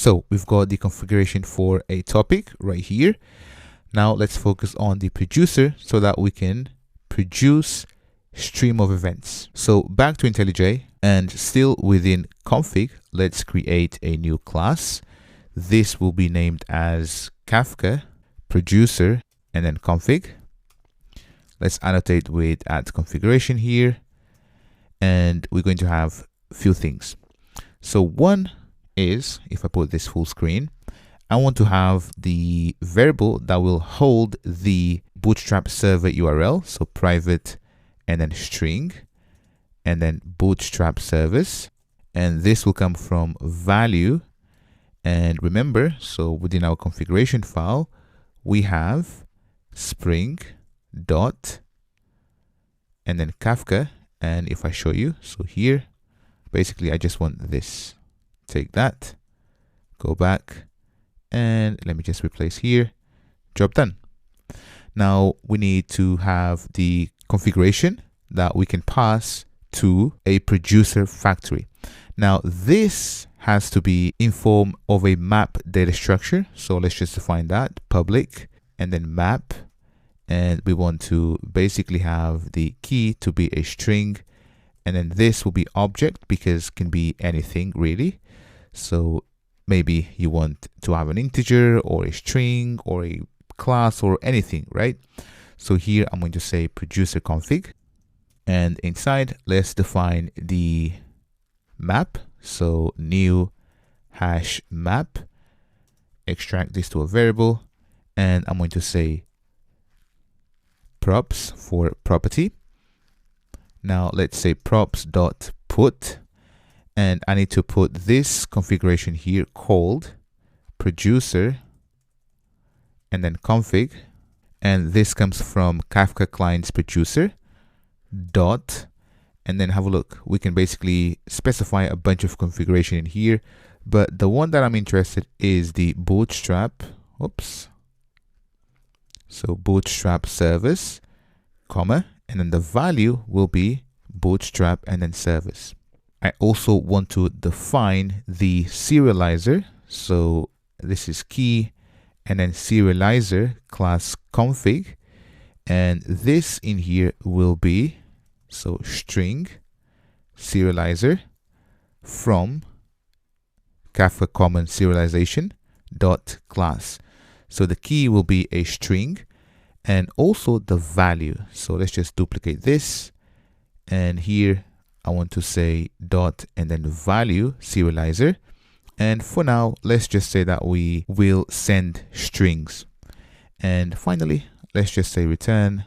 So we've got the configuration for a topic right here. Now let's focus on the producer so that we can produce stream of events. So back to IntelliJ, and still within config, let's create a new class. This will be named as Kafka producer and then config. Let's annotate with add configuration here, and we're going to have a few things. So one is, if I put this full screen, I want to have the variable that will hold the Bootstrap server URL, so private and then string and then Bootstrap service, and this will come from value. And remember, so within our configuration file we have spring dot and then Kafka. And if I show you, so here basically I just want this, take that, go back, and let me just replace here, job done. Now we need to have the configuration that we can pass to a producer factory. Now this has to be in form of a map data structure. So let's just define that, public and then map. And we want to basically have the key to be a string, and then this will be object because it can be anything really. So maybe you want to have an integer or a string or a class or anything, right? So here I'm going to say producer config, and inside let's define the map. So new hash map, extract this to a variable, and I'm going to say props for property. Now let's say props dot put, and I need to put this configuration here called producer and then config, and this comes from Kafka clients producer dot, and then have a look. We can basically specify a bunch of configuration in here, but the one that I'm interested is the Bootstrap. Oops. So Bootstrap service, comma, and then the value will be Bootstrap and then service. I also want to define the serializer. So this is key and then serializer class config, and this in here will be so string serializer from Kafka common serialization dot class. So the key will be a string and also the value. So let's just duplicate this, and here I want to say dot and then value serializer. And for now, let's just say that we will send strings. And finally, let's just say return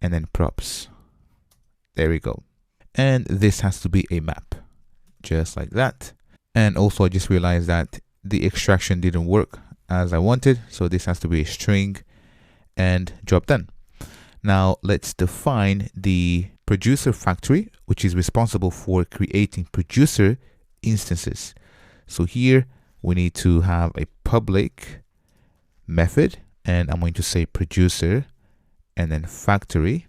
and then props. There we go. And this has to be a map, just like that. And also I just realized that the extraction didn't work as I wanted. So this has to be a string, and job done. Now let's define the producer factory, which is responsible for creating producer instances. So here we need to have a public method, and I'm going to say producer and then factory.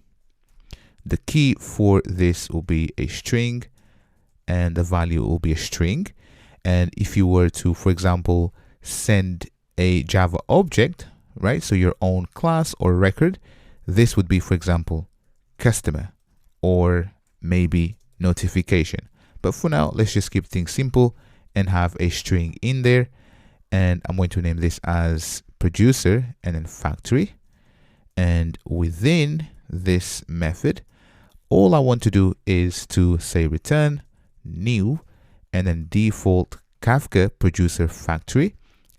The key for this will be a string and the value will be a string. And if you were to, for example, send a Java object, right? So your own class or record, this would be, for example, customer or maybe notification. But for now, let's just keep things simple and have a string in there. And I'm going to name this as producer and then factory. And within this method, all I want to do is to say return new and then default Kafka producer factory.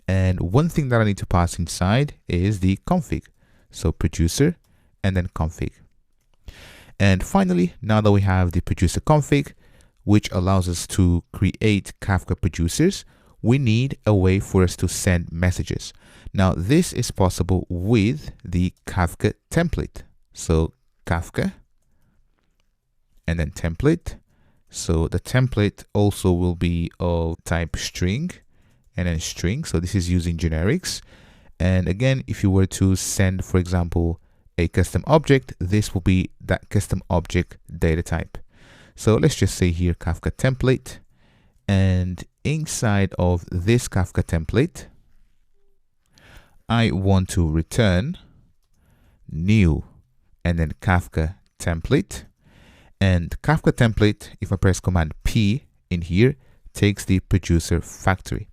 And one thing that I need to pass inside is the config. So producer and then config. And finally, now that we have the producer config, which allows us to create Kafka producers, we need a way for us to send messages. Now this is possible with the Kafka template. So Kafka and then template. So the template also will be of type string and then string. So this is using generics. And again, if you were to send, for example, a custom object, this will be that custom object data type. So let's just say here Kafka template. And inside of this Kafka template, I want to return new and then Kafka template. And Kafka template, if I press Command P in here, takes the producer factory.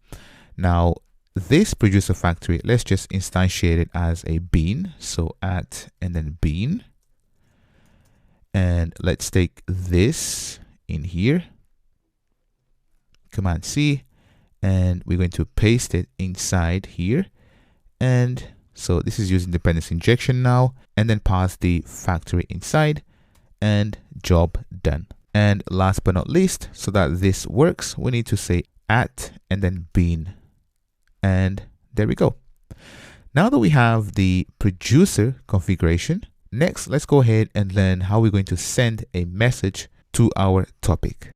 Now, this producer factory, let's just instantiate it as a bean. So at and then bean. And let's take this in here, Command C, and we're going to paste it inside here. And so this is using dependency injection now, and then pass the factory inside, and job done. And last but not least, so that this works, we need to say at and then bean. And there we go. Now that we have the producer configuration, next let's go ahead and learn how we're going to send a message to our topic.